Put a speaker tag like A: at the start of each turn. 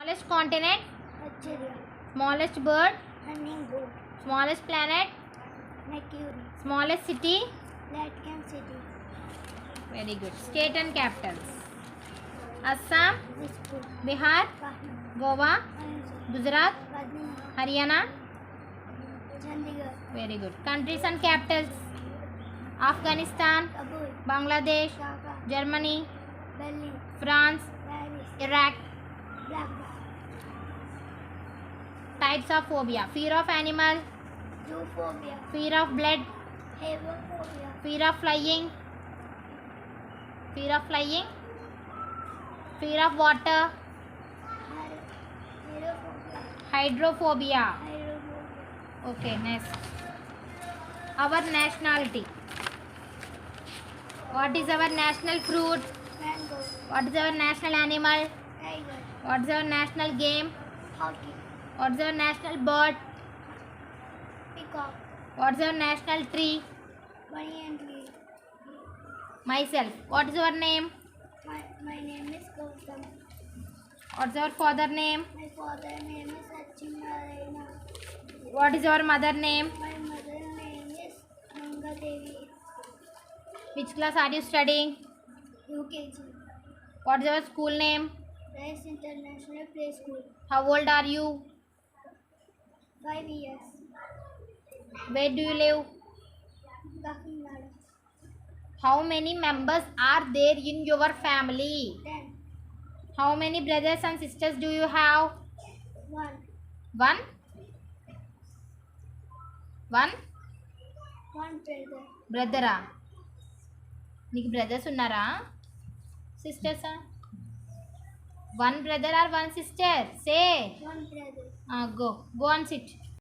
A: Smallest continent,
B: Australia.
A: smallest bird,
B: Hummingbird.
A: smallest planet,
B: Mercury.
A: smallest city.
B: Vatican City.
A: Very good. State and capitals. Assam,
B: Riseschool.
A: Bihar,
B: Patna.
A: Goa, Gujarat,
B: Padma.
A: Haryana.
B: Chandigarh.
A: Very good. Countries and capitals. Afghanistan,
B: Kabul.
A: Bangladesh,
B: Dhaka.
A: Germany,
B: Berlin.
A: France,
B: Paris.
A: Iraq.
B: Blackburn.
A: Types of phobia. Fear of animal,
B: Zoophobia.
A: fear of blood,
B: Havophobia.
A: fear of flying, fear of flying, fear of water,
B: Hydrophobia.
A: hydrophobia.
B: Hydrophobia.
A: Okay, next. Our nationality. What is our national fruit?
B: Mango.
A: What is our national animal?
B: Tiger.
A: What is our national game?
B: Hockey.
A: What is our national bird?
B: Peacock.
A: What is our national tree?
B: Banyan tree.
A: Myself. What is your name?
B: My name is Gowtham.
A: What is your father name?
B: My father name is Achinarayana.
A: What is your mother name?
B: My mother name is Mangadevi.
A: Which class are you studying?
B: UKG.
A: What is your school name?
B: Pradesh International Playschool.
A: How old are you?
B: 5 years.
A: Where do you live?
B: Kakinada.
A: How many members are there in your family?
B: 10.
A: How many brothers and sisters do you have?
B: 1.
A: One? One?
B: 1 brother.
A: బ్రదరా నీకు brothers ఉన్నారా సిస్టర్సా one brother or one sister say
B: One brother.
A: Go and SIT